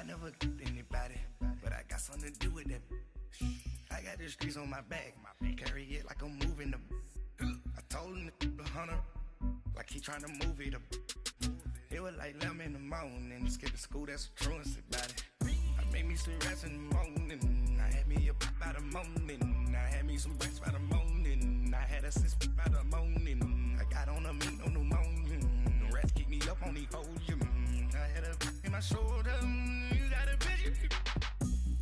I never anybody, but I got something to do with that. I got the streets on my back, carry it like I'm moving them. I told him the hunter, like he trying to move it up. It was like 11 in the morning, skipping school, that's a truancy about it. I made me some rats in the morning, I had me a pop by the morning. I had me some rats by the morning, I had a sis by the morning. I got on a meat on the morning, the rats keep me up on the volume. I had a in my shoulder, you got a picture,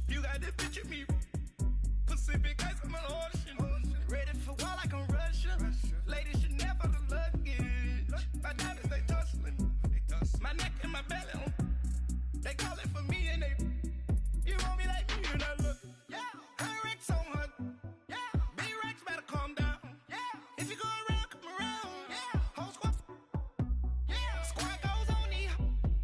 you got the picture me. Pacific ice on the ocean, ready for war like I'm Russia. Ladies should never the luggage. My diamonds they tussling, my neck and my belly on. They calling for me and they. You want me like me and I look. Yeah, her Rex on her. Yeah, B-Rex better calm down. Yeah, if you go around, come around. Yeah, whole squad. Yeah, squad goes on me.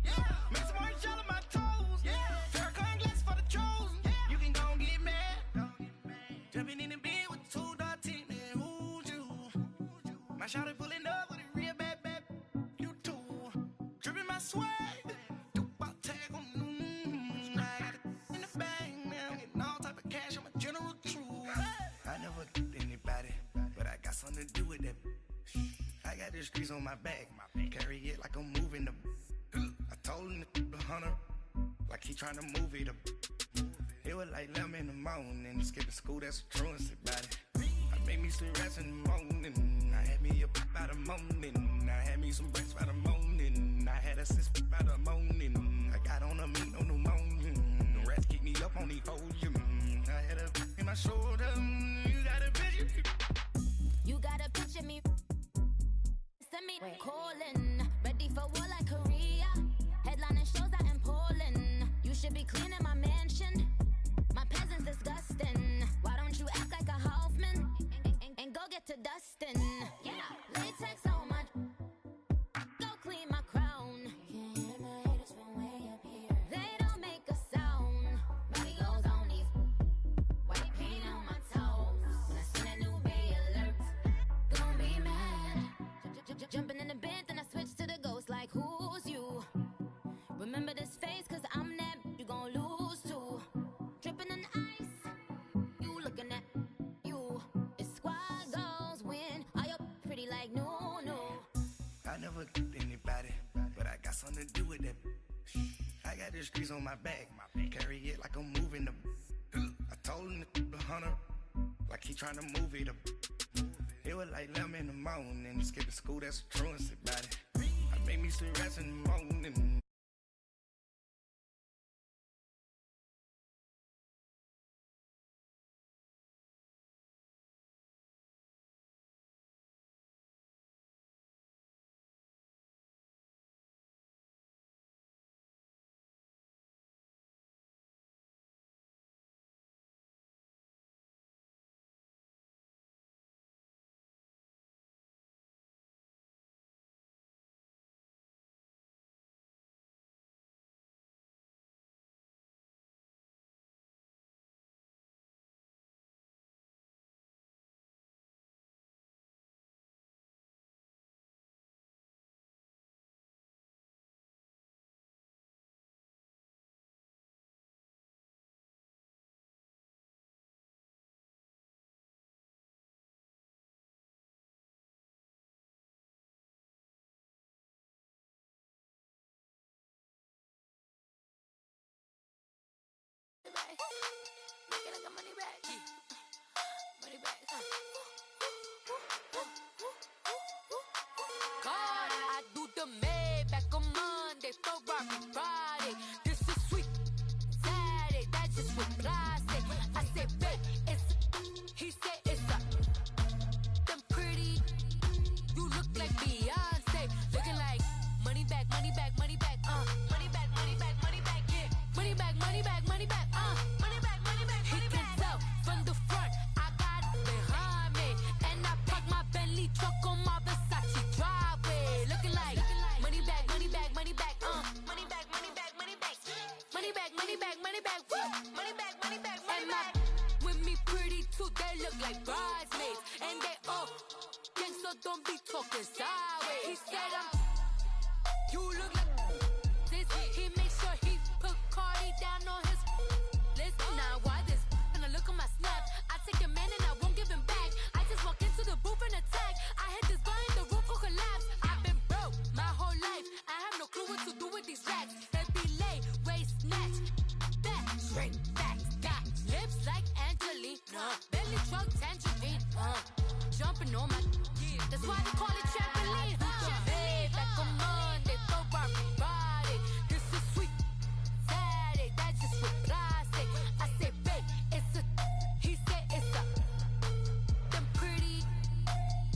Yeah, make some orange gel on my toes. Yeah, Farrakhan glass for the chosen. Yeah, you can go and get mad. Jumping in the bed with two dark teeth, man, who's you? My shawty pulling up with a real bad, you too. Dripping my swag, Dupac tag on, I got it in the bag, man, getting all type of cash, I'm a general true. I never anybody, but I got something to do with that. I got the streets on my back, carry it like I'm moving them. I told him the hunter, like he trying to move it up. It was like 11 in the morning, skipping school, that's a truancy about it. I made me some rats in the morning, I had me a pop by the morning. I had me some rats by the morning, I had a sis by the morning. I got on a meat on the morning, the rats keep me up on the volume. I had a in my shoulder, you got a picture. You got a picture me, send me calling, ready for war like Korea. Headlining shows out in Poland, you should be cleaning my mansion. My peasants disgusting. Why don't you act like a Hoffman and go get to dustin'? Yeah, latex on my. Go clean my crown. You can hear my haters from way up here. They don't make a sound. Body goes on these. White paint on my toes. When I send a new bay alert, gon' be mad. Jumping in the bed, then I switch to the ghost like who's you? Remember this face, cause I'm that you gon' lose too. Dripping in ice, you looking at you. It's squad goals win. Are you pretty like no? I never anybody, but I got something to do with that. I got the streets on my back, carry it like I'm moving them. I told him the hunter, like he trying to move it up. It was like 11 in the morning, skipping school, that's a truancy about it. I made me some rats in the morning. Make it like a money bag. Money bag. God, I do the Maybach on Monday, Ferrari Friday. This is sweet Saturday, that's just what I say. I say, babe, it's. He said it's a. Them pretty. You look like Beyonce, looking like money bag, money bag, money bag. Money bag, money bag, money bag. Yeah, money bag, money bag, money bag. Money bag, money bag, money bag. He can tell from the front, I got it behind me, and I park my Bentley truck on my Versace driveway, looking like money bag, money bag, money bag. Money bag, money bag, money bag. Money bag, money bag, money bag. Money bag, money bag, money bag. With me pretty too, they look like bridesmaids, and they all gangsta, don't be talking sideways. He said you look like this. He made sure he put Cardi with these racks. Heavy lay, waist snatch. Back, straight back. Got lips like Angelina. Belly truck tangerine. Jumping on my. That's why they call it trampoline. Hey, back on Monday, for Friday. This is sweet. Saturday, that's just what I say. I say, babe, it's a. He said it's a. Them pretty.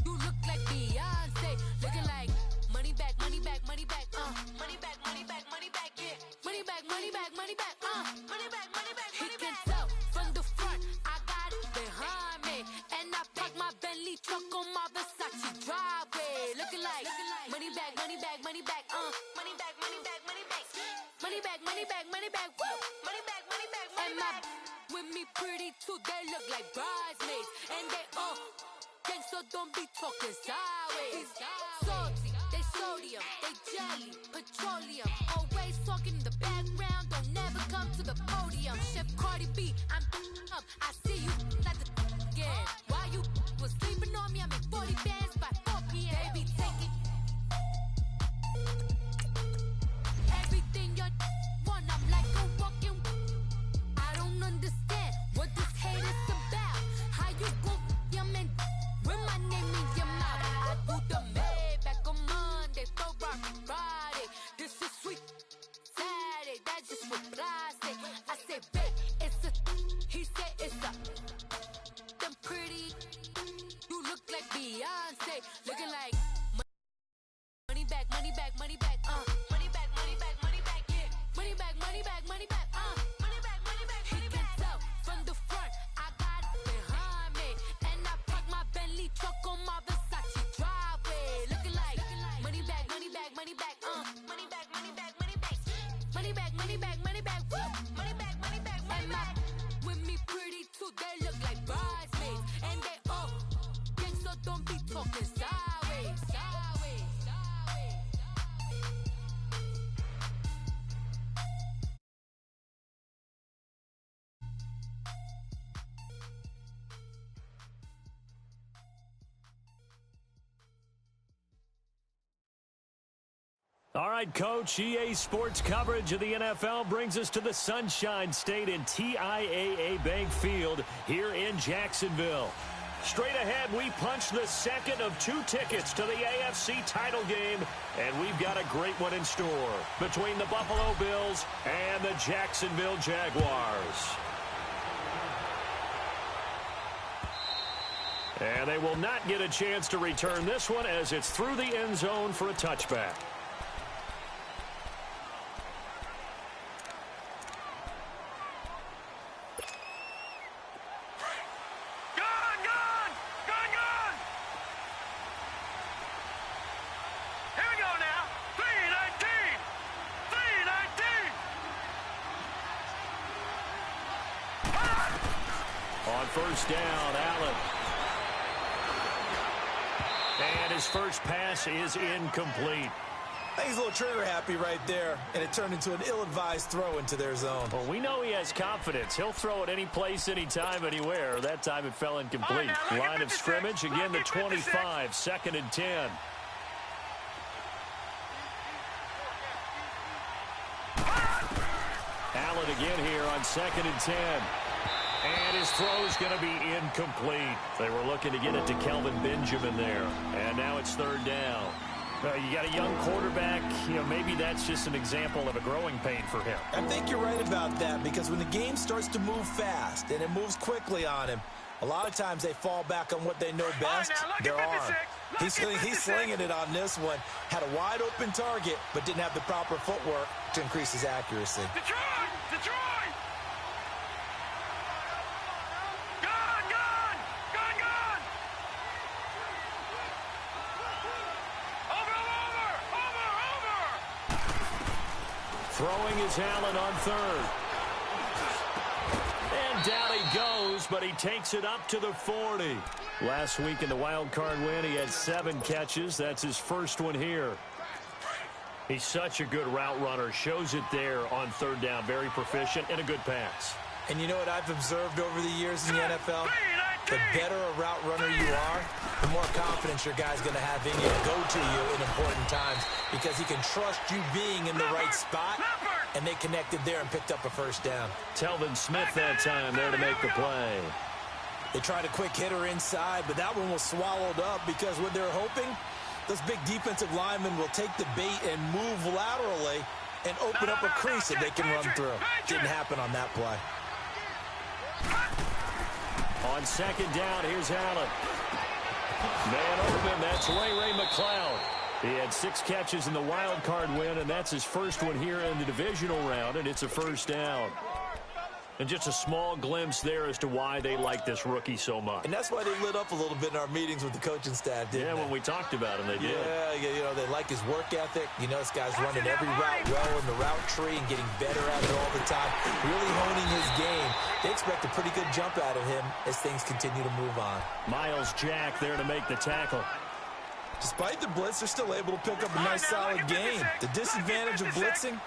You look like Beyonce. Looking like money back, money back, money back. Money back, money back, money back, yeah. Money back, money back, money back. Money back, money back, money back. He can tell from the front, I got it behind me. And I park my Bentley truck on my Versace driveway. Looking like money back, money back, money back. Money back, money back, money back. Money back, money back, money back. Woo! Money back, money back, money back. And my with me pretty too, they look like bridesmaids. And they all gang, so don't be talking sideways. Salty, they sodium, they jelly, petroleum. Always talking in the background, don't never come to the podium. Chef Cardi B, I'm up. I see you at the again. While you was sleeping on me, I made 40 bands by 4 p.m. Baby, take it. Everything you want, I'm like a walking. I don't understand what this hate is about. How you go, your man, with my name in your mouth. I do the Maybach on Monday, for Friday. This is sweet. Saturday, that's just what I say. I say, babe, it's a. He said it's a. Them pretty. You look like Beyonce. Looking like money back, money back, money back. Money back, money back, money back, yeah. Money back, money back, money back. Money back, money back, money back. He can tell from the front, I got it behind me. And I park my Bentley truck on my Versace driveway. Looking like money back, money back, money back. Money back, money back, money back. Money back, money back, money back. Woo! Money back, money back, money back. With me pretty too, they look like bridesmaids. And they all gang, so don't be talking sideways. Sideways, sideways. All right, Coach, EA Sports coverage of the NFL brings us to the Sunshine State in TIAA Bank Field here in Jacksonville. Straight ahead, we punch the second of 2 tickets to the AFC title game, and we've got a great one in store between the Buffalo Bills and the Jacksonville Jaguars. And they will not get a chance to return this one as it's through the end zone for a touchback. First down, Allen. And his first pass is incomplete. I think he's a little trigger happy right there, and it turned into an ill-advised throw into their zone. Well, we know he has confidence. He'll throw it any place, anytime, anywhere. That time it fell incomplete. Line of scrimmage, again the 25, 2nd and 10. Allen again here on 2nd and 10. And his throw's going to be incomplete. They were looking to get it to Kelvin Benjamin there. And now it's 3rd down. You got a young quarterback. You know, maybe that's just an example of a growing pain for him. I think you're right about that, because when the game starts to move fast and it moves quickly on him, a lot of times they fall back on what they know best, their arm. He's slinging it on this one. Had a wide open target, but didn't have the proper footwork to increase his accuracy. Detroit! Throwing is Allen on 3rd. And down he goes, but he takes it up to the 40. Last week in the wild card win, he had 7 catches. That's his first one here. He's such a good route runner. Shows it there on 3rd down. Very proficient and a good pass. And you know what I've observed over the years in the NFL? the better a route runner you are, the more confidence your guy's going to have in you to go to you in important times because he can trust you being in the right spot, and they connected there and picked up a first down. Telvin Smith that time there to make the play. They tried a quick hitter inside, but that one was swallowed up because what they're hoping, those big defensive linemen will take the bait and move laterally and open up a crease that they can run through. Didn't happen on that play. On second down, here's Allen. Man open, that's Ray McCloud. He had 6 catches in the wild card win, and that's his first one here in the divisional round, and it's a first down. And just a small glimpse there as to why they like this rookie so much. And that's why they lit up a little bit in our meetings with the coaching staff, didn't they? Yeah, when we talked about him, they did. Yeah, you know, they like his work ethic. You know, this guy's running every route well in the route tree and getting better at it all the time, really honing his game. They expect a pretty good jump out of him as things continue to move on. Myles Jack there to make the tackle. Despite the blitz, they're still able to pick up a nice, solid gain. The disadvantage of blitzing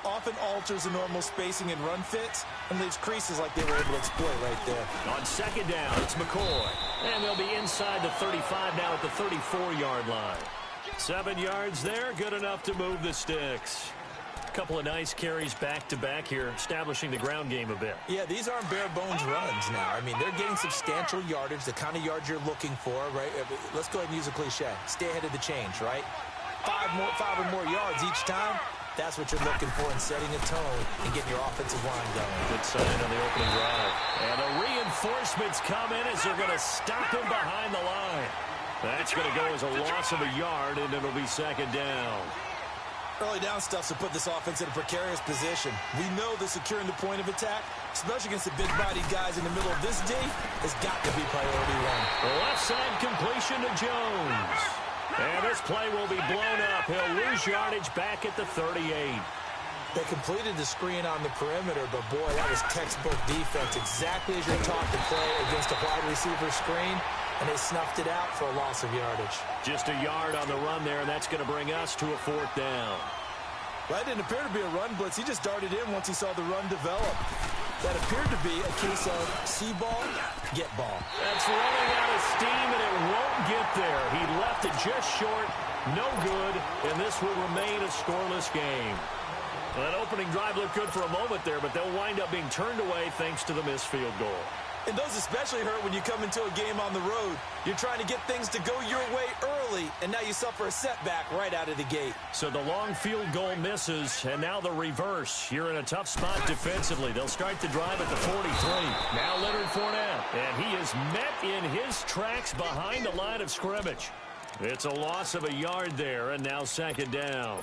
often alters the normal spacing and run fits and leaves creases like they were able to exploit right there. On second down, it's McCoy. And they'll be inside the 35 now at the 34-yard line. 7 yards there, good enough to move the sticks. A couple of nice carries back-to-back here, establishing the ground game a bit. Yeah, these aren't bare-bones runs now. I mean, they're getting substantial yardage, the kind of yards you're looking for, right? Let's go ahead and use a cliche. Stay ahead of the change, right? 5 or more yards each time. That's what you're looking for in setting a tone and getting your offensive line going. Good sign on the opening drive. And the reinforcements come in as they're going to stop him behind the line. That's going to go as a loss of a yard, and it'll be second down. Early down stuff to put this offense in a precarious position. We know that securing the point of attack, especially against the big-bodied guys in the middle of this D, has got to be priority one. The left side completion to Jones. And this play will be blown up. He'll lose yardage back at the 38. They completed the screen on the perimeter, but boy, that was textbook defense. Exactly as you're taught to play against a wide receiver screen, and they snuffed it out for a loss of yardage. Just a yard on the run there, and that's going to bring us to a 4th down. That didn't appear to be a run blitz. He just darted in once he saw the run develop. That appeared to be a case of see ball, get ball. That's running out of steam, and it won't get there. He left it just short, no good, and this will remain a scoreless game. Well, that opening drive looked good for a moment there, but they'll wind up being turned away thanks to the missed field goal. And those especially hurt when you come into a game on the road. You're trying to get things to go your way early, and now you suffer a setback right out of the gate. So the long field goal misses, and now the reverse. You're in a tough spot defensively. They'll start the drive at the 43. Now Leonard Fournette, and he is met in his tracks behind the line of scrimmage. It's a loss of a yard there, and now second down.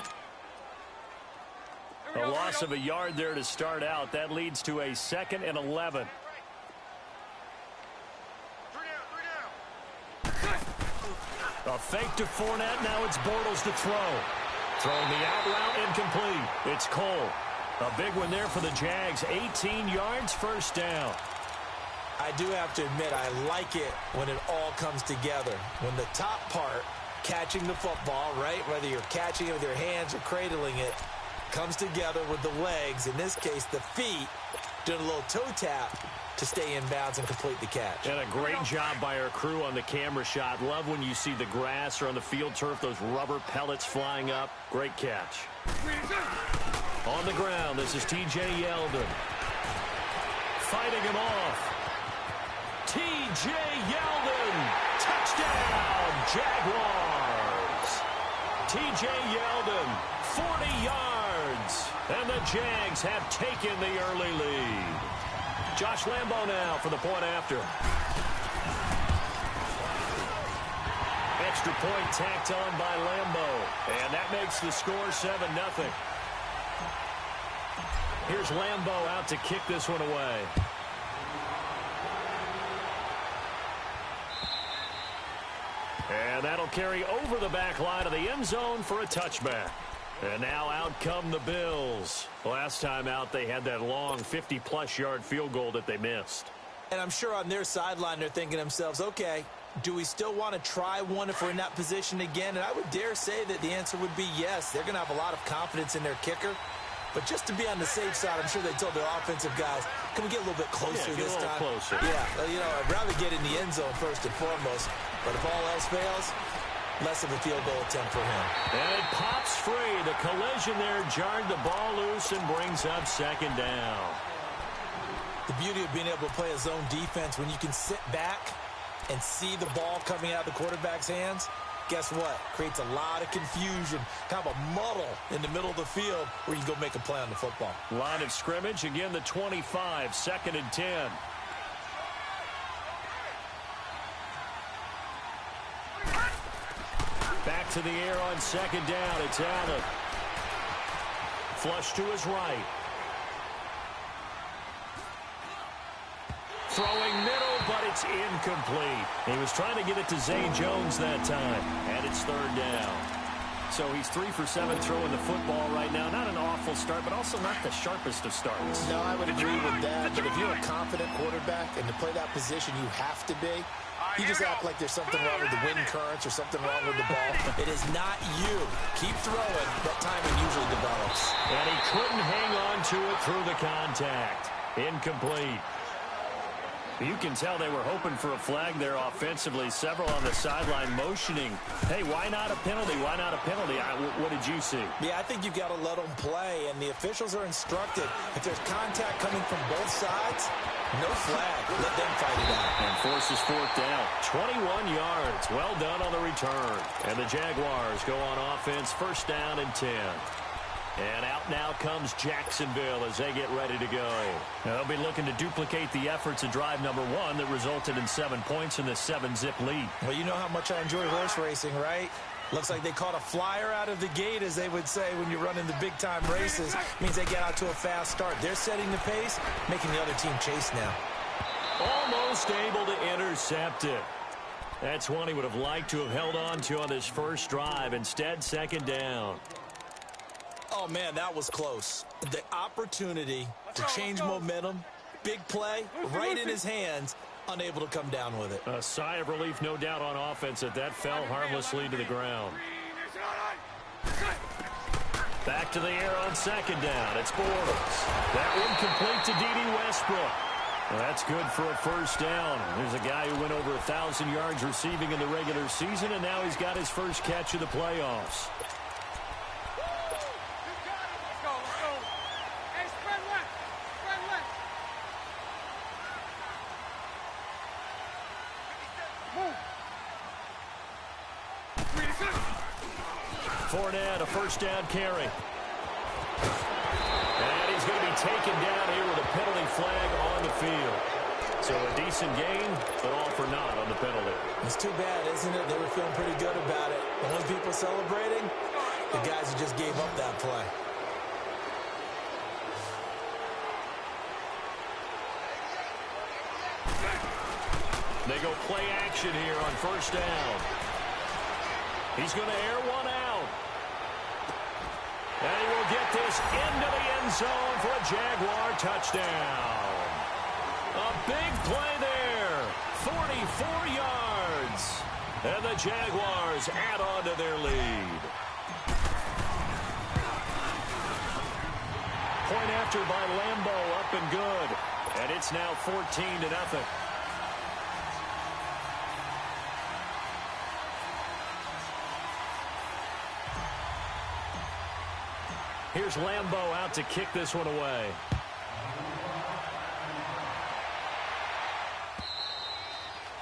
A loss of a yard there to start out. That leads to a 2nd and 11. A fake to Fournette. Now it's Bortles to throw. Throwing the out route incomplete. It's Cole. A big one there for the Jags. 18 yards, first down. I do have to admit, I like it when it all comes together. When the top part, catching the football, right, whether you're catching it with your hands or cradling it, comes together with the legs, in this case the feet, doing a little toe tap to stay in bounds and complete the catch. And a great job by our crew on the camera shot. Love when you see the grass or on the field turf, those rubber pellets flying up. Great catch. On the ground, this is T.J. Yeldon. Fighting him off. T.J. Yeldon. Touchdown, Jaguars. T.J. Yeldon, 40 yards. And the Jags have taken the early lead. Josh Lambo now for the point after. Extra point tacked on by Lambo. And that makes the score 7-0. Here's Lambo out to kick this one away. And that'll carry over the back line of the end zone for a touchback. And now out come the Bills. Last time out, they had that long 50-plus yard field goal that they missed. And I'm sure on their sideline, they're thinking to themselves, okay, do we still want to try one if we're in that position again? And I would dare say that the answer would be yes. They're going to have a lot of confidence in their kicker. But just to be on the safe side, I'm sure they told their offensive guys, can we get a little bit closer this time? Closer. Yeah, you know, I'd rather get in the end zone first and foremost. But if all else fails, less of a field goal attempt for him. And it pops free. The collision there jarred the ball loose and brings up second down. The beauty of being able to play a zone defense when you can sit back and see the ball coming out of the quarterback's hands, guess what? Creates a lot of confusion, kind of a muddle in the middle of the field where you can go make a play on the football. Line of scrimmage, again the 25, 2nd and 10. Back to the air on 2nd down. It's Allen. Flush to his right. Throwing middle, but it's incomplete. He was trying to get it to Zay Jones that time, and it's 3rd down. So he's 3 for 7 throwing the football right now. Not an awful start, but also not the sharpest of starts. No, I would agree with that. But if you're a confident quarterback and to play that position, you have to be. You just act like there's something wrong with the wind currents or something wrong with the ball. It is not you. Keep throwing. That timing usually develops. And he couldn't hang on to it through the contact. Incomplete. You can tell they were hoping for a flag there offensively. Several on the sideline motioning. Hey, why not a penalty? Why not a penalty? What did you see? Yeah, I think you've got to let them play, and the officials are instructed. If there's contact coming from both sides, no flag. Let them fight it out. And forces 4th down. 21 yards. Well done on the return. And the Jaguars go on offense, 1st down and 10. And out now comes Jacksonville as they get ready to go. They'll be looking to duplicate the efforts of drive number 1 that resulted in 7 points in the 7-zip lead. Well, you know how much I enjoy horse racing, right? Looks like they caught a flyer out of the gate, as they would say when you're running the big-time races. Means they get out to a fast start. They're setting the pace, making the other team chase now. Almost able to intercept it. That's one he would have liked to have held on to on this first drive. Instead, 2nd down. Oh, man, that was close. The opportunity to change momentum, big play, right in his hands, unable to come down with it. A sigh of relief, no doubt, on offense that fell harmlessly to the ground. Back to the air on 2nd down. It's Bortles. That one complete to D.D. Westbrook. Well, that's good for a 1st down. There's a guy who went over 1,000 yards receiving in the regular season, and now he's got his first catch of the playoffs. Fournette, a 1st down carry. And he's going to be taken down here with a penalty flag on the field. So a decent gain, but all for naught on the penalty. It's too bad, isn't it? They were feeling pretty good about it. The only people celebrating, the guys who just gave up that play. They go play action here on 1st down. He's going to air one out. And he will get this into the end zone for a Jaguar touchdown. A big play there. 44 yards. And the Jaguars add on to their lead. Point after by Lambeau, up and good. And it's now 14-0. Here's Lambeau out to kick this one away.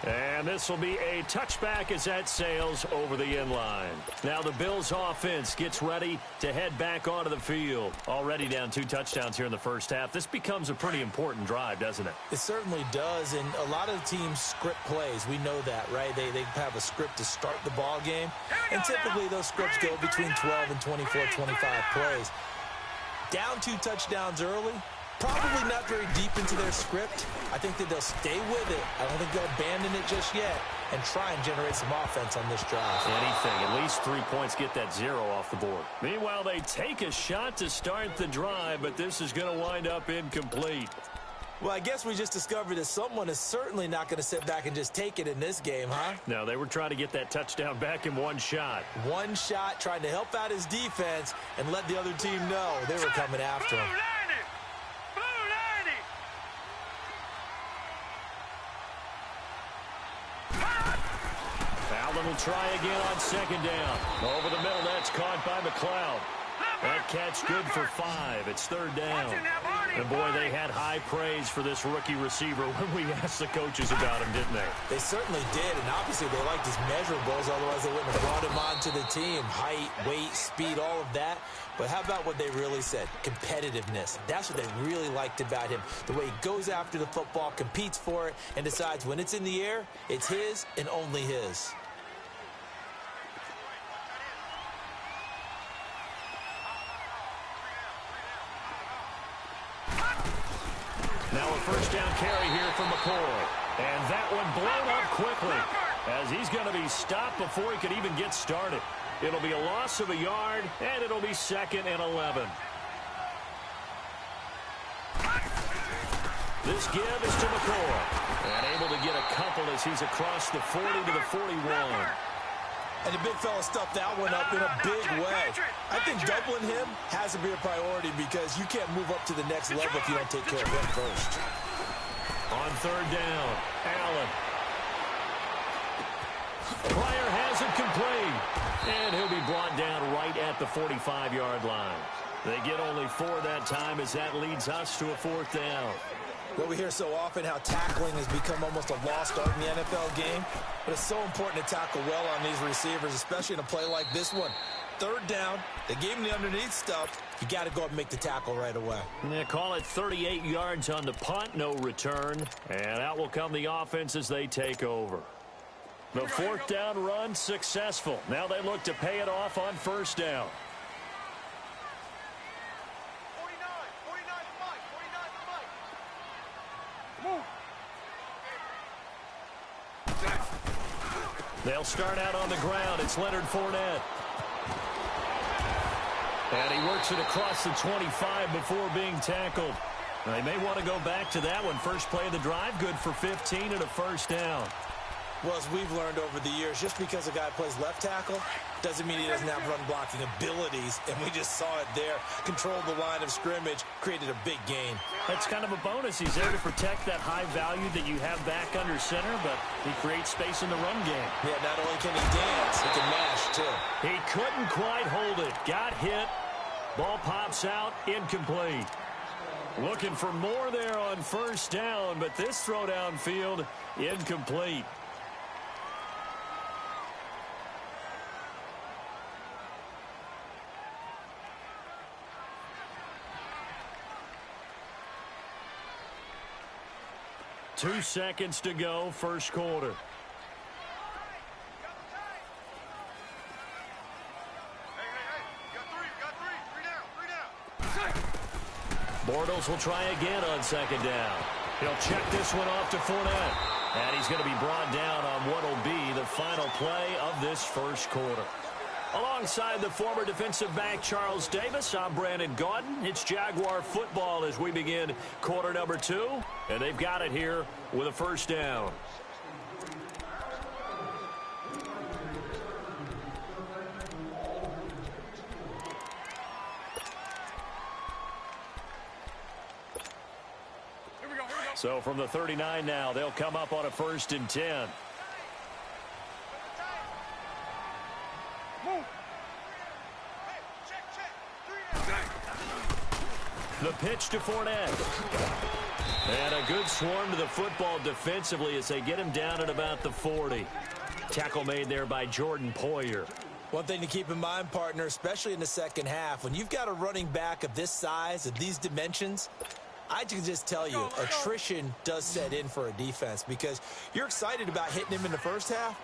And this will be a touchback as that sails over the end line. Now the Bills offense gets ready to head back onto the field. Already down 2 touchdowns here in the first half. This becomes a pretty important drive, doesn't it? It certainly does, and a lot of teams script plays. We know that, right? They have a script to start the ball game, and typically those scripts go between 12 and 24, 25 plays. Down 2 touchdowns early, probably not very deep into their script. I think that they'll stay with it. I don't think they'll abandon it just yet and try and generate some offense on this drive. Anything. At least 3 points, get that 0 off the board. Meanwhile, they take a shot to start the drive, but this is going to wind up incomplete. Well, I guess we just discovered that someone is certainly not going to sit back and just take it in this game, huh? No, they were trying to get that touchdown back in one shot. One shot, trying to help out his defense and let the other team know they were coming after him. Allen will try again on second down. Over the middle, that's caught by McLeod. That catch good for 5. It's third down. And, boy, they had high praise for this rookie receiver when we asked the coaches about him, didn't they? They certainly did, and obviously they liked his measurables, otherwise they wouldn't have brought him onto the team. Height, weight, speed, all of that. But how about what they really said? Competitiveness. That's what they really liked about him. The way he goes after the football, competes for it, and decides when it's in the air, it's his and only his. Now a first down carry here from McCoy. And that one blown up quickly as he's going to be stopped before he could even get started. It'll be a loss of a yard, and it'll be 2nd and 11. This give is to McCoy. And able to get a couple as he's across the 40 to the 41. And the big fella stuffed that one up in a big way. I think doubling him has to be a priority because you can't move up to the next level if you don't take care of him first. On third down, Allen. Pryor has it complete. And he'll be brought down right at the 45-yard line. They get only 4 that time as that leads us to a 4th down. Well, we hear so often how tackling has become almost a lost art in the NFL game, but it's so important to tackle well on these receivers, especially in a play like this one. Third down, they gave him the underneath stuff. You got to go up and make the tackle right away. They call it 38 yards on the punt, no return, and out will come the offense as they take over. The 4th down run successful. Now they look to pay it off on first down. They'll start out on the ground. It's Leonard Fournette. And he works it across the 25 before being tackled. They may want to go back to that one. First play of the drive, good for 15 and a first down. Well, as we've learned over the years, just because a guy plays left tackle doesn't mean he doesn't have run-blocking abilities, and we just saw it there. Controlled the line of scrimmage, created a big gain. That's kind of a bonus. He's there to protect that high value that you have back under center, but he creates space in the run game. Yeah, not only can he dance, he can mash, too. He couldn't quite hold it. Got hit. Ball pops out, incomplete. Looking for more there on first down, but this throw downfield, incomplete. Two seconds to go, first quarter. Bortles will try again on second down. He'll check this one off to Fournette. And he's going to be brought down on what will be the final play of this first quarter. Alongside the former defensive back Charles Davis, I'm Brandon Gaudin. It's Jaguar football as we begin quarter number 2. And they've got it here with a first down. So from the 39 now, they'll come up on a 1st and 10. The pitch to Fournette. And a good swarm to the football defensively as they get him down at about the 40. Tackle made there by Jordan Poyer. One thing to keep in mind, partner, especially in the second half, when you've got a running back of this size, of these dimensions, I can just tell you, attrition does set in for a defense because you're excited about hitting him in the first half.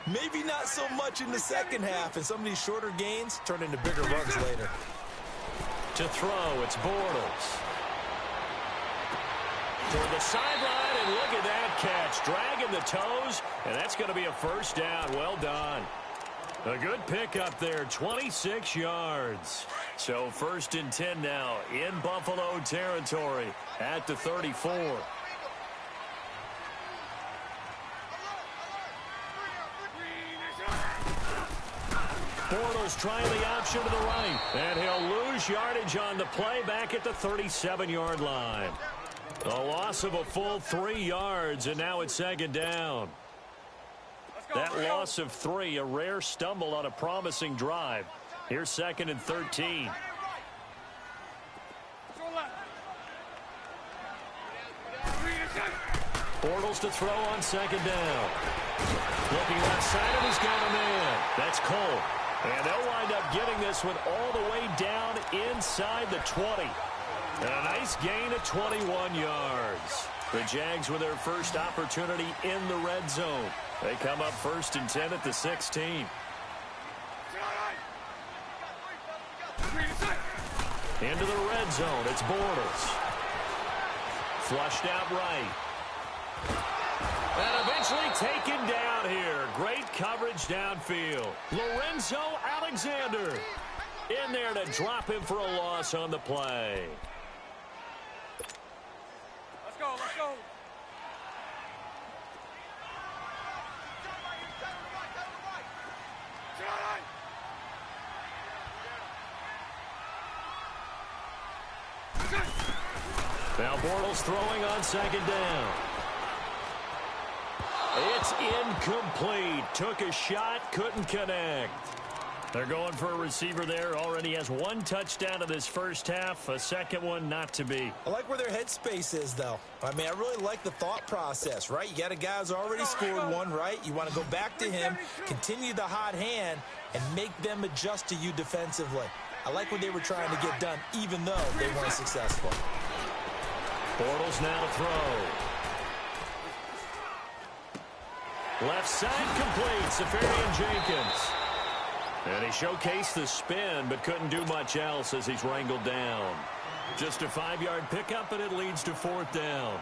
Maybe not so much in the second half, and some of these shorter gains turn into bigger runs later. To throw, it's Bortles. Toward the sideline, and look at that catch. Dragging the toes, and that's going to be a first down. Well done. A good pickup there, 26 yards. So 1st and 10 now in Buffalo territory at the 34. Bortles trying the option to the right. And he'll lose yardage on the play back at the 37-yard line. A loss of a full 3 yards, and now it's 2nd down. That loss of 3, a rare stumble on a promising drive. Here's 2nd and 13. Bortles to throw on 2nd down. Looking left side, and he's got a man. That's Cole. And they'll wind up getting this one all the way down inside the 20. And a nice gain of 21 yards. The Jags with their first opportunity in the red zone. They come up 1st and 10 at the 16. Into the red zone. It's Bortles. Flushed out right. And eventually taken down here. Great coverage downfield. Lorenzo Alexander in there to drop him for a loss on the play. Let's go, let's go. Now Bortles throwing on 2nd down. It's incomplete. Took a shot, couldn't connect. They're going for a receiver there. Already has 1 touchdown in this first half. A second one not to be. I like where their headspace is, though. I mean, I really like the thought process, right? You got a guy who's already scored 1, right? You want to go back to him, continue the hot hand, and make them adjust to you defensively. I like what they were trying to get done, even though they weren't successful. Bortles now to throw. Left side complete. Safarian Jenkins. And he showcased the spin, but couldn't do much else as he's wrangled down. Just a 5-yard pickup, and it leads to 4th down.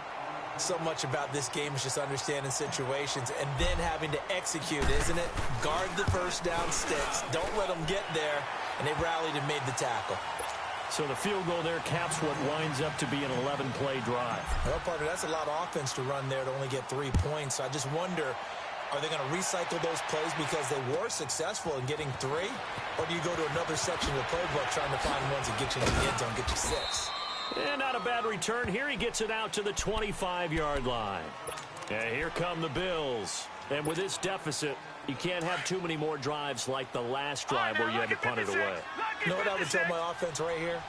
So much about this game is just understanding situations and then having to execute, isn't it? Guard the first down sticks. Don't let them get there. And they rallied and made the tackle. So the field goal there caps what winds up to be an 11-play drive. Well, partner, that's a lot of offense to run there to only get 3 points. So I just wonder, are they going to recycle those plays because they were successful in getting 3? Or do you go to another section of the playbook trying to find ones that get you in the end zone, get you 6? And not a bad return. Here he gets it out to the 25-yard line. And here come the Bills. And with this deficit, you can't have too many more drives like the last drive where you had to punt it away. You know what I would tell my offense right here?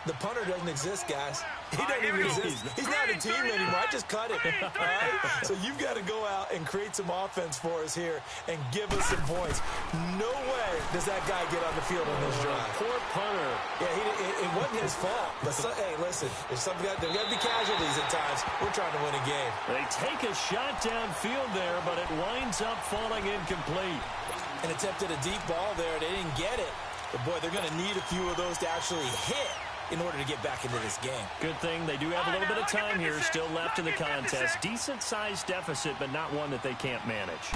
The punter doesn't exist, guys. He doesn't even exist. He's not a team anymore. I just cut it. All right? So you've got to go out and create some offense for us here and give us some points. No way does that guy get on the field on this drive. Poor punter. Yeah, it wasn't his fault. But hey, listen, there's got to be casualties at times. We're trying to win a game. They take a shot downfield there, but it winds up falling incomplete. And attempted a deep ball there. They didn't get it. But, boy, they're going to need a few of those to actually hit in order to get back into this game. Good thing they do have a little bit of time here still left in the contest. Decent-sized deficit, but not one that they can't manage.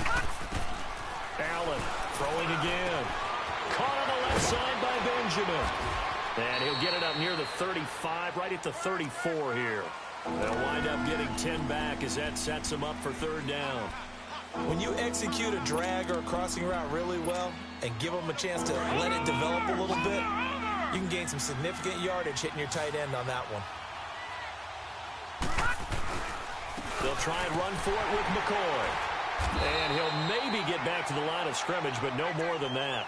Allen throwing again. Caught on the left side by Benjamin. And he'll get it up near the 35, right at the 34 here. They'll wind up getting 10 back as that sets them up for 3rd down. When you execute a drag or a crossing route really well and give them a chance to let it develop a little bit, you can gain some significant yardage hitting your tight end on that one. They'll try and run for it with McCoy. And he'll maybe get back to the line of scrimmage, but no more than that.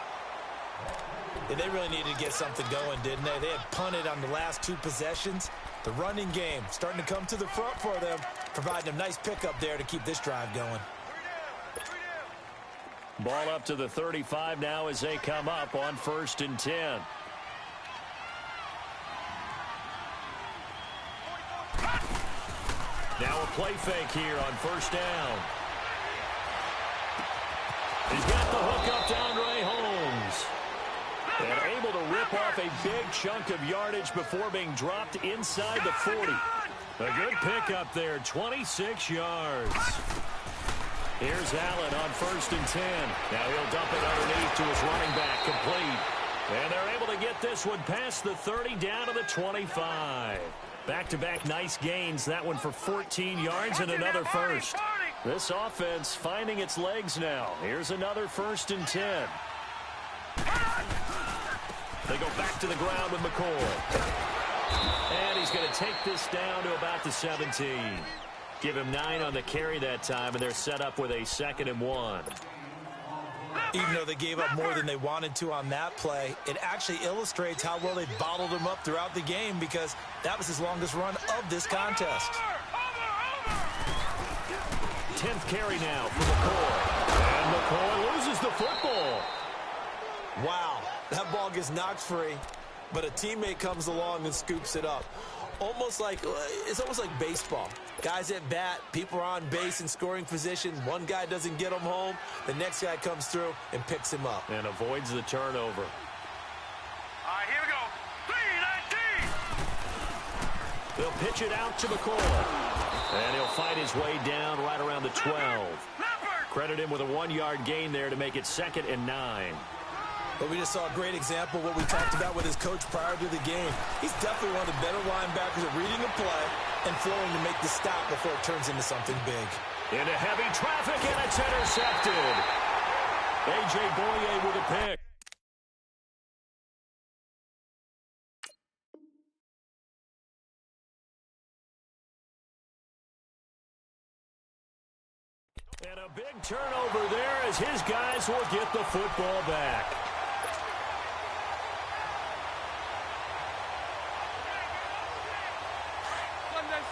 Yeah, they really needed to get something going, didn't they? They had punted on the last 2 possessions. The running game starting to come to the front for them, providing a nice pickup there to keep this drive going. Ball up to the 35 now as they come up on 1st and 10. Now a play fake here on 1st down. He's got the hook up to Andre Holmes. And able to rip off a big chunk of yardage before being dropped inside the 40. A good pickup there, 26 yards. Here's Allen on 1st and 10. Now he'll dump it underneath to his running back, complete. And they're able to get this one past the 30 down to the 25. Back-to-back nice gains. That one for 14 yards and another first. This offense finding its legs now. Here's another 1st and 10. They go back to the ground with McCoy. And he's going to take this down to about the 17. Give him 9 on the carry that time, and they're set up with a 2nd and 1. Even though they gave up more than they wanted to on that play, it actually illustrates how well they bottled him up throughout the game because that was his longest run of this contest. 10th carry now for McCoy. And McCoy loses the football. Wow, that ball gets knocked free, but a teammate comes along and scoops it up. It's almost like baseball. Guys at bat, people are on base in scoring position. One guy doesn't get him home. The next guy comes through and picks him up. And avoids the turnover. All right, here we go. 3-19. They'll pitch it out to McCoy. And he'll fight his way down right around the 12. Credit him with a 1-yard gain there to make it 2nd and 9. But we just saw a great example of what we talked about with his coach prior to the game. He's definitely one of the better linebackers at reading a play and flowing to make the stop before it turns into something big. Into heavy traffic, and it's intercepted. A.J. Boye with a pick. And a big turnover there as his guys will get the football back.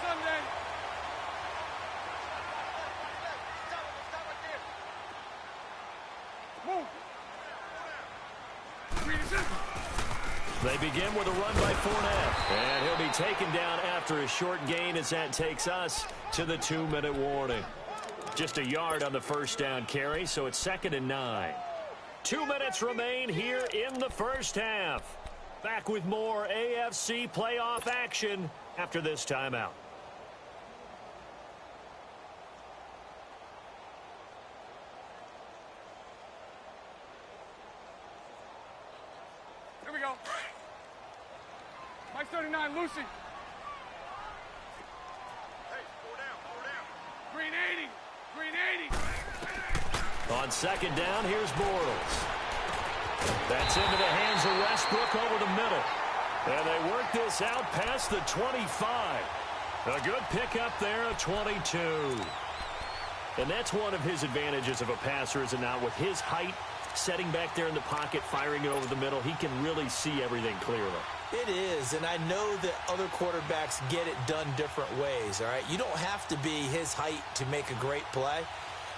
Sunday. Move. They begin with a run by Fournette. And he'll be taken down after a short gain as that takes us to the 2-minute warning. Just a yard on the first down carry, so it's 2nd and 9. 2 minutes remain here in the first half. Back with more AFC playoff action after this timeout. Here we go. Mike 39, Lucy. Hey, four down. Green 80. On 2nd down, here's Bortles. That's into the hands of Westbrook over the middle. And they work this out past the 25. A good pickup there at 22. And that's one of his advantages of a passer, is it not? With his height, setting back there in the pocket, firing it over the middle, he can really see everything clearly. It is, and I know that other quarterbacks get it done different ways, all right? You don't have to be his height to make a great play.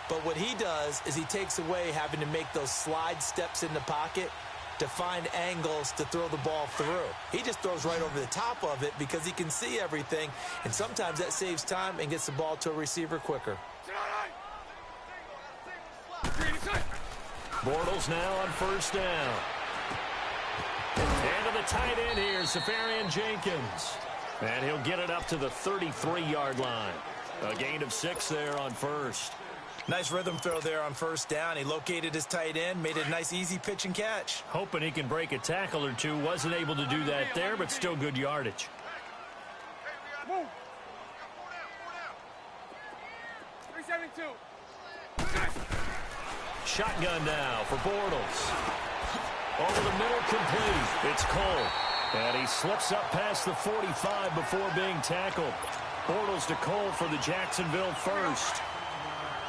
But what he does is he takes away having to make those slide steps in the pocket to find angles to throw the ball through. He just throws right over the top of it because he can see everything, and sometimes that saves time and gets the ball to a receiver quicker. Bortles now on 1st down. And to the tight end here, Safarian Jenkins. And he'll get it up to the 33-yard line. A gain of 6 there on 1st. Nice rhythm throw there on 1st down. He located his tight end, made it a nice easy pitch and catch. Hoping he can break a tackle or two. Wasn't able to do that there, but still good yardage. Move. 372. Shotgun now for Bortles. Over the middle, complete. It's Cole. And he slips up past the 45 before being tackled. Bortles to Cole for the Jacksonville first.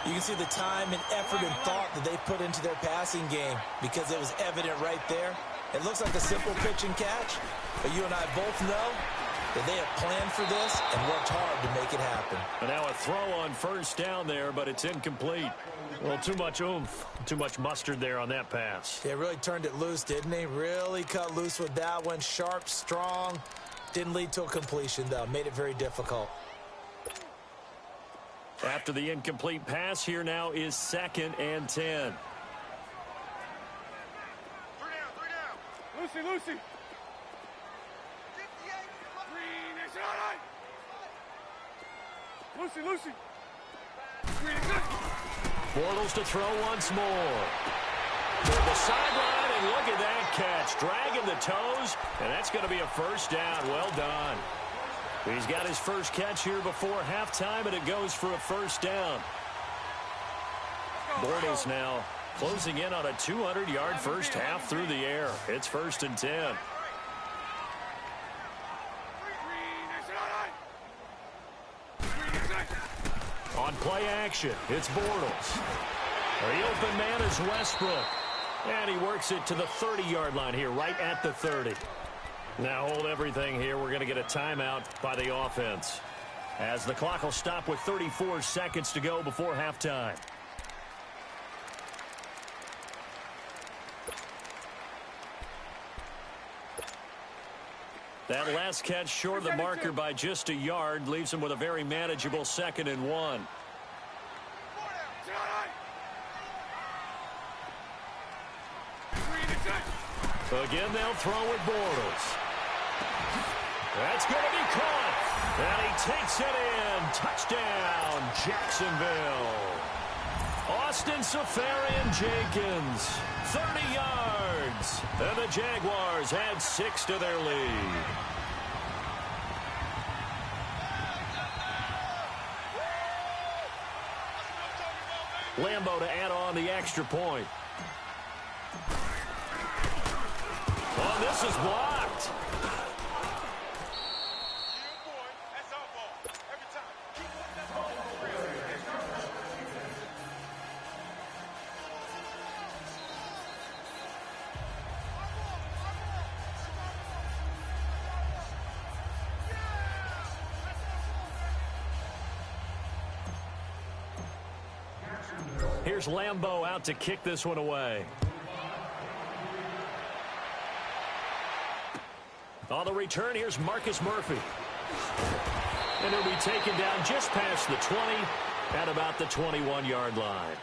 You can see the time and effort and thought that they put into their passing game because it was evident right there. It looks like a simple pitch and catch, but you and I both know that they have planned for this and worked hard to make it happen. And now a throw on 1st down there, but it's incomplete. Well, too much oomph, too much mustard there on that pass. They really turned it loose, didn't they? Really cut loose with that one. Sharp, strong. Didn't lead to a completion, though. Made it very difficult. After the incomplete pass, here now is 2nd and 10. 3 down. Lucy. Lucy. Green. Bortles to throw once more. To the sideline, and look at that catch. Dragging the toes, and that's going to be a first down. Well done. He's got his first catch here before halftime, and it goes for a first down. Bortles now closing in on a 200-yard first half through the air. It's 1st and 10. On play action, it's Bortles. The open man is Westbrook. And he works it to the 30-yard line here, right at the 30. Now hold everything here. We're going to get a timeout by the offense, as the clock will stop with 34 seconds to go before halftime. That last catch short of the marker by just a yard leaves him with a very manageable 2nd and 1. Again, they'll throw with Bortles. That's going to be caught. And he takes it in. Touchdown, Jacksonville. Austin Seferian-Jenkins, 30 yards. And the Jaguars add 6 to their lead. Lambeau to add on the extra point. Oh, this is blocked. Here's Lambeau out to kick this one away. On the return, here's Marcus Murphy. And he'll be taken down just past the 20 at about the 21-yard line.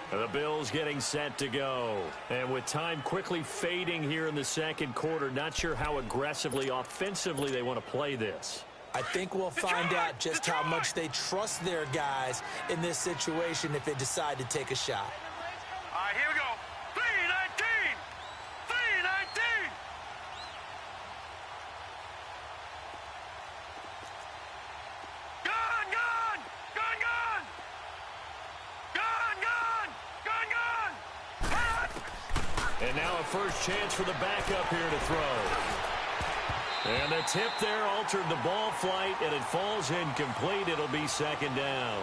The Bills getting set to go. And with time quickly fading here in the second quarter, not sure how aggressively, offensively they want to play this. I think we'll find out just how much they trust their guys in this situation if they decide to take a shot. All right, here we go. 3-19. 3-19. Gun, gun. Gun, gun. Gun, gun. Gun, gun. And now a first chance for the backup here to throw. And the tip there altered the ball flight, and it falls incomplete. It'll be 2nd down.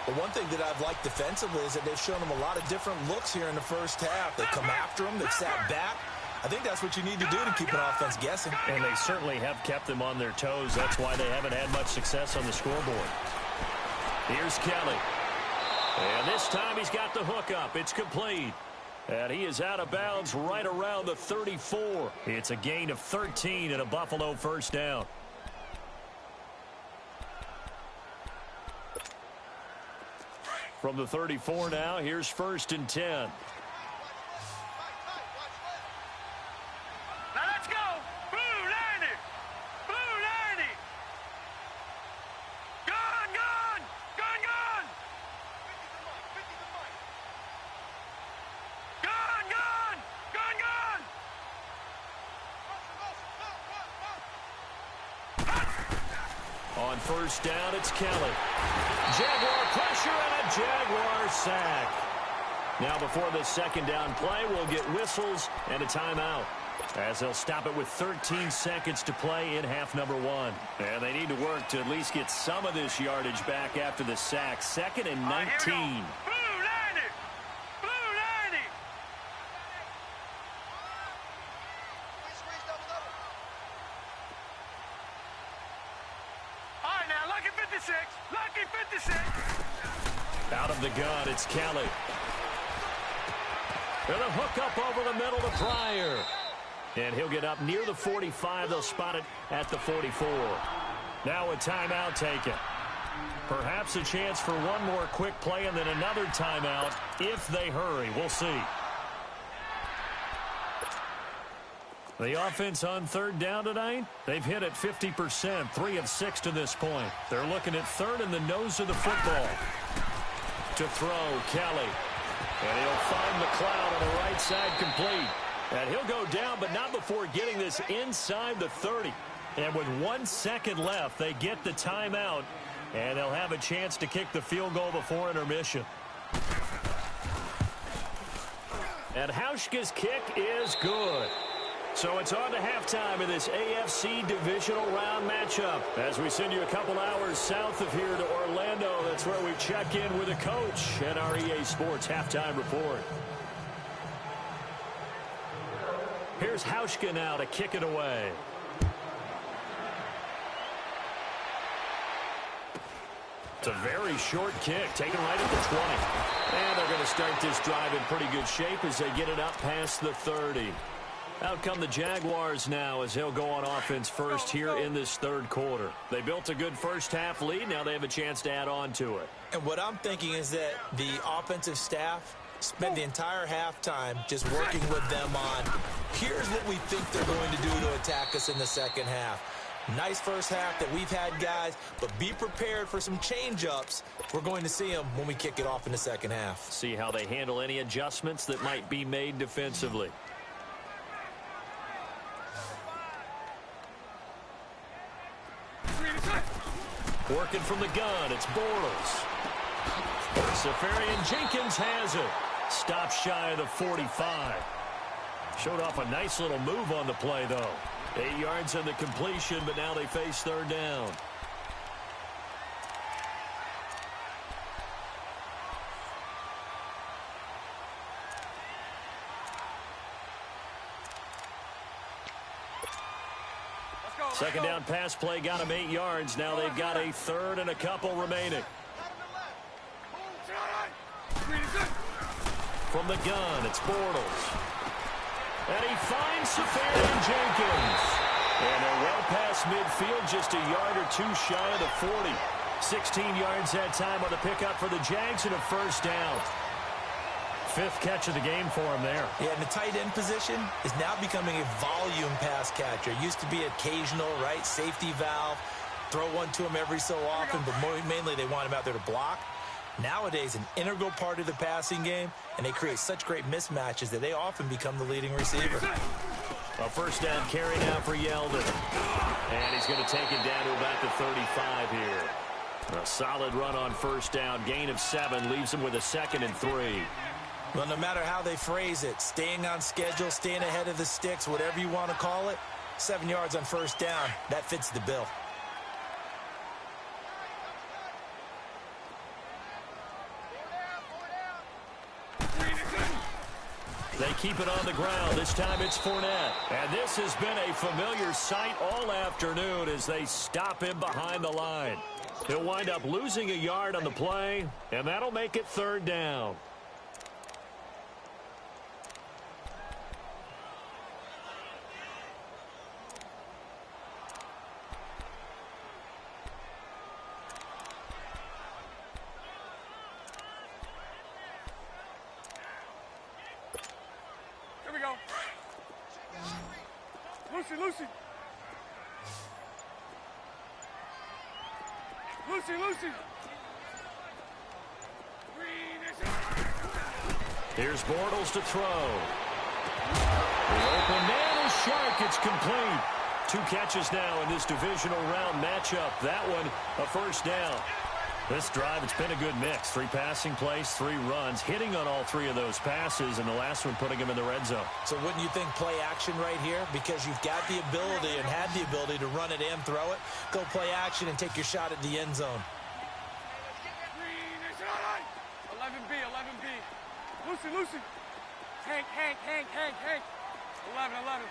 Well, one thing that I've liked defensively is that they've shown them a lot of different looks here in the first half. They come after them. They've sat back. I think that's what you need to do to keep an offense guessing. And they certainly have kept them on their toes. That's why they haven't had much success on the scoreboard. Here's Kelly. And this time he's got the hook up. It's complete. And he is out of bounds right around the 34. It's a gain of 13 and a Buffalo first down. From the 34 now, here's 1st and 10. Now let's go. Blue 90. Blue 90. Gun, gun. Gun, gun. Gun, gun. Gun, gun. On first down, it's Kelly. Jaguar pressure and a Jaguar sack. Now before the 2nd down play, we'll get whistles and a timeout, as they'll stop it with 13 seconds to play in half number 1. And they need to work to at least get some of this yardage back after the sack. 2nd and 19. Out of the gun, it's Kelly. And a hook up over the middle to Pryor. And he'll get up near the 45. They'll spot it at the 44. Now a timeout taken. Perhaps a chance for one more quick play and then another timeout if they hurry. We'll see. The offense on 3rd down tonight, they've hit at 50%, 3 of 6 to this point. They're looking at 3rd and the nose of the football. To throw, Kelly. And he'll find McLeod on the right side complete. And he'll go down, but not before getting this inside the 30. And with 1 second left, they get the timeout. And they'll have a chance to kick the field goal before intermission. And Hauschka's kick is good. So it's on to halftime in this AFC divisional round matchup. As we send you a couple hours south of here to Orlando, that's where we check in with the coach and our EA Sports halftime report. Here's Hauschka now to kick it away. It's a very short kick, taken right at the 20. And they're going to start this drive in pretty good shape as they get it up past the 30. Out come the Jaguars now as they'll go on offense first here in this third quarter. They built a good first half lead. Now they have a chance to add on to it. And what I'm thinking is that the offensive staff spent the entire halftime just working with them on, here's what we think they're going to do to attack us in the second half. Nice first half that we've had, guys, but be prepared for some change-ups. We're going to see them when we kick it off in the second half. See how they handle any adjustments that might be made defensively. Working from the gun, it's Bortles. Safarian Jenkins has it. Stopped shy of the 45. Showed off a nice little move on the play, though. 8 yards on the completion, but now they face third down. Second down pass play got them 8 yards. Now they've got a third and a couple remaining. From the gun, it's Bortles. And he finds Safarian Jenkins. And they're well past midfield, just a yard or two shy of the 40. 16 yards that time on the pickup for the Jags and a first down. Fifth catch of the game for him there. Yeah, and the tight end position is now becoming a volume pass catcher. It used to be occasional, right, safety valve, throw one to him every so often, but mainly they want him out there to block. Nowadays, an integral part of the passing game, and they create such great mismatches that they often become the leading receiver. A first down carry now for Yeldon. And he's going to take it down to about the 35 here. A solid run on first down. Gain of 7 leaves him with a 2nd and 3. Well, no matter how they phrase it, staying on schedule, staying ahead of the sticks, whatever you want to call it, 7 yards on first down, that fits the bill. They keep it on the ground. This time it's Fournette. And this has been a familiar sight all afternoon as they stop him behind the line. He'll wind up losing a yard on the play, and that'll make it third down. Lucy. Here's Bortles to throw. The open man is Shark. It's complete. 2 catches now in this divisional round matchup. That one, a first down. This drive, it's been a good mix. 3 passing plays, 3 runs, hitting on all 3 of those passes, and the last one putting him in the red zone. So wouldn't you think play action right here? Because you've got the ability and had the ability to run it and throw it. Go play action and take your shot at the end zone. 11B. Lucy. Hank. 11.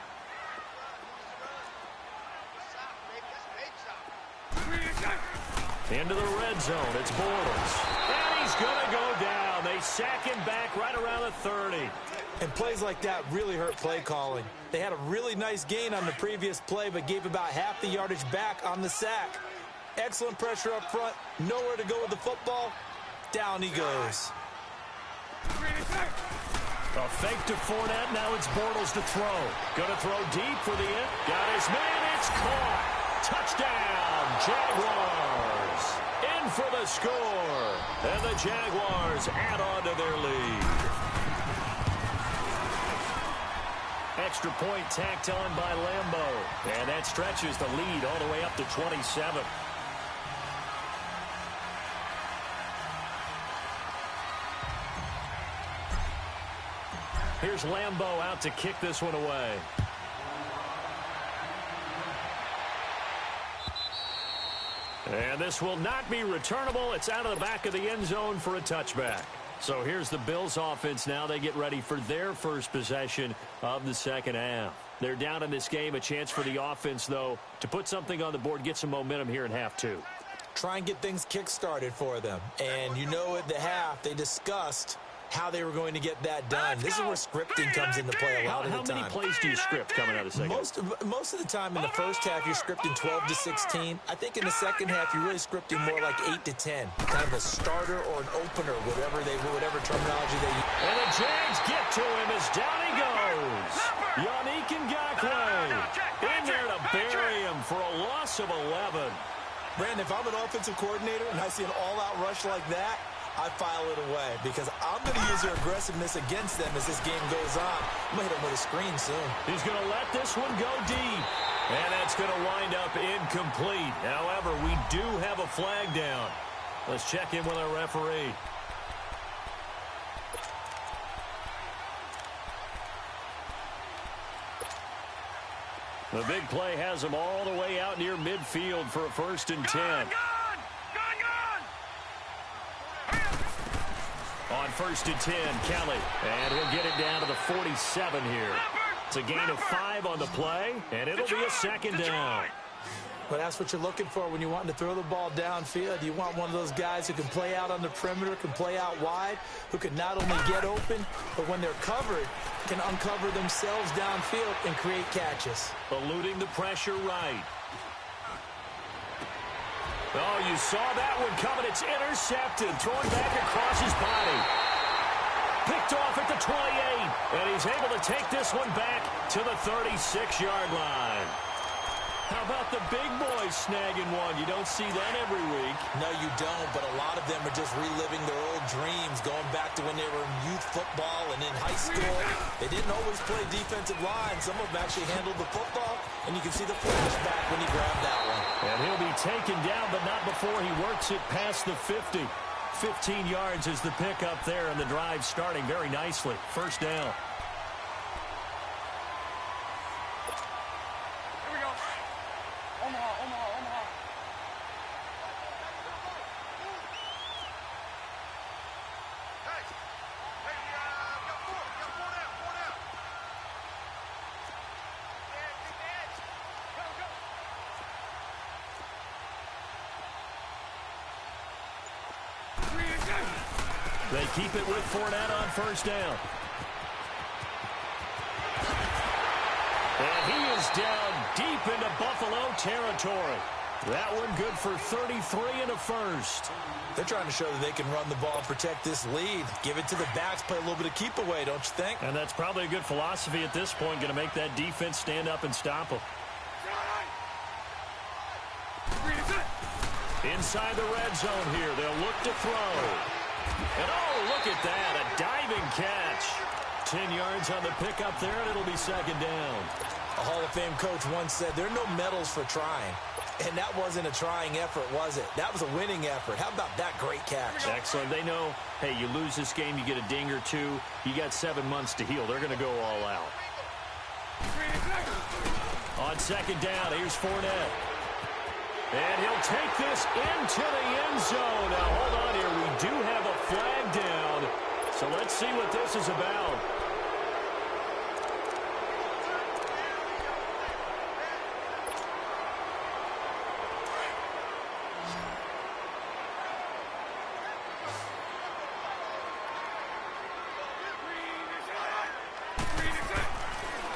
Into the red zone, it's Bortles. And he's going to go down. They sack him back right around the 30. And plays like that really hurt play calling. They had a really nice gain on the previous play, but gave about half the yardage back on the sack. Excellent pressure up front. Nowhere to go with the football. Down he goes. A fake to Fournette. Now it's Bortles to throw. Going to throw deep for the end. Got his man. It's caught. Touchdown, Jaguars. In for the score. And the Jaguars add on to their lead. Extra point tacked on by Lambeau. And that stretches the lead all the way up to 27. Here's Lambeau out to kick this one away. And this will not be returnable. It's out of the back of the end zone for a touchback. So here's the Bills offense now. They get ready for their first possession of the second half. They're down in this game. A chance for the offense, though, to put something on the board, get some momentum here in half two. Try and get things kick-started for them. And you know at the half, they discussed how they were going to get that done. This is where scripting comes into play a lot of the time. How many plays do you script coming out of the second? Most of the time in the first half, you're scripting 12 to 16. I think in the second half, you're really scripting more like 8 to 10. Kind of a starter or an opener, whatever terminology they use. And the Jags get to him as down he goes. Yannick Ngakoue in there to bury him for a loss of 11. Brandon, if I'm an offensive coordinator and I see an all-out rush like that, I file it away because I'm going to use their aggressiveness against them as this game goes on. I'm going to hit them with a screen soon. He's going to let this one go deep. And that's going to wind up incomplete. However, we do have a flag down. Let's check in with our referee. The big play has him all the way out near midfield for a 1st and 10. On 1st and 10, Kelly. And he'll get it down to the 47 here. It's a gain of 5 on the play, and it'll be a second down. Well, that's what you're looking for when you want to throw the ball downfield. You want one of those guys who can play out on the perimeter, can play out wide, who can not only get open, but when they're covered, can uncover themselves downfield and create catches. Eluding the pressure right. Oh, you saw that one coming. It's intercepted. Thrown back across his body. Picked off at the 28. And he's able to take this one back to the 36-yard line. How about the big boys snagging one? You don't see that every week. No, you don't, but a lot of them are just reliving their old dreams, going back to when they were in youth football and in high school. They didn't always play defensive line. Some of them actually handled the football, and you can see the flashback when he grabbed that one. And he'll be taken down, but not before he works it past the 50. 15 yards is the pickup there, and the drive starting very nicely. 1st down. They keep it with Fournette on 1st down. And he is down deep into Buffalo territory. That one good for 33 and a 1st. They're trying to show that they can run the ball and protect this lead. Give it to the backs, play a little bit of keep away, don't you think? And that's probably a good philosophy at this point, going to make that defense stand up and stop them. Inside the red zone here, they'll look to throw. And oh, look at that, a diving catch. 10 yards on the pickup there, and it'll be 2nd down. A Hall of Fame coach once said, there are no medals for trying. And that wasn't a trying effort, was it? That was a winning effort. How about that great catch? Excellent. They know, hey, you lose this game, you get a ding or two. You got 7 months to heal. They're going to go all out. On 2nd down, here's Fournette. And he'll take this into the end zone. Now, hold on here. We do have a flag down. So let's see what this is about.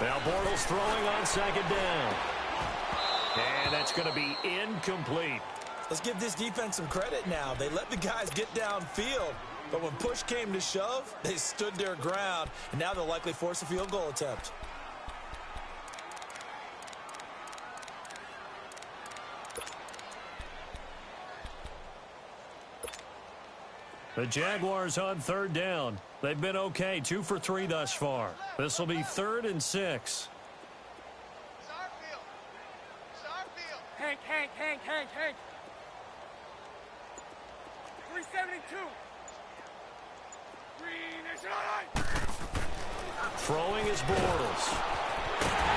Now, Bortles throwing on 2nd down. And that's going to be incomplete. Let's give this defense some credit now. They let the guys get downfield, but when push came to shove, they stood their ground, and now they'll likely force a field goal attempt. The Jaguars on third down. They've been okay, 2 for 3 thus far. This will be 3rd and 6. Hank. 372. Green is right. Throwing is Bortles.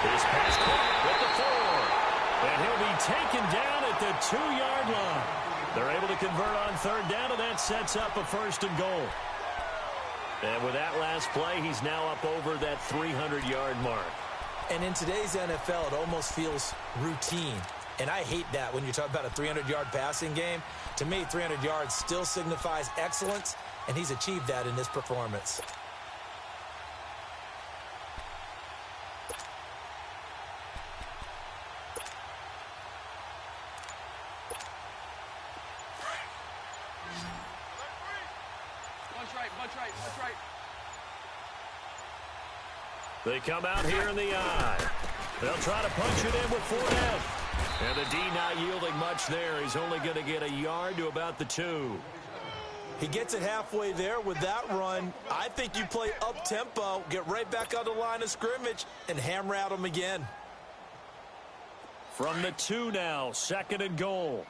His pass caught at the 4. And he'll be taken down at the 2-yard line. They're able to convert on third down, and that sets up a 1st and goal. And with that last play, he's now up over that 300-yard mark. And in today's NFL, it almost feels routine. And I hate that when you talk about a 300-yard passing game. To me, 300 yards still signifies excellence, and he's achieved that in this performance. Bunch right. They come out here in the eye. They'll try to punch it in with Fournette. And the D not yielding much there. He's only going to get a yard to about the 2. He gets it halfway there with that run. I think you play up-tempo, get right back on the line of scrimmage, and hammer at him again. From the 2 now, 2nd and goal.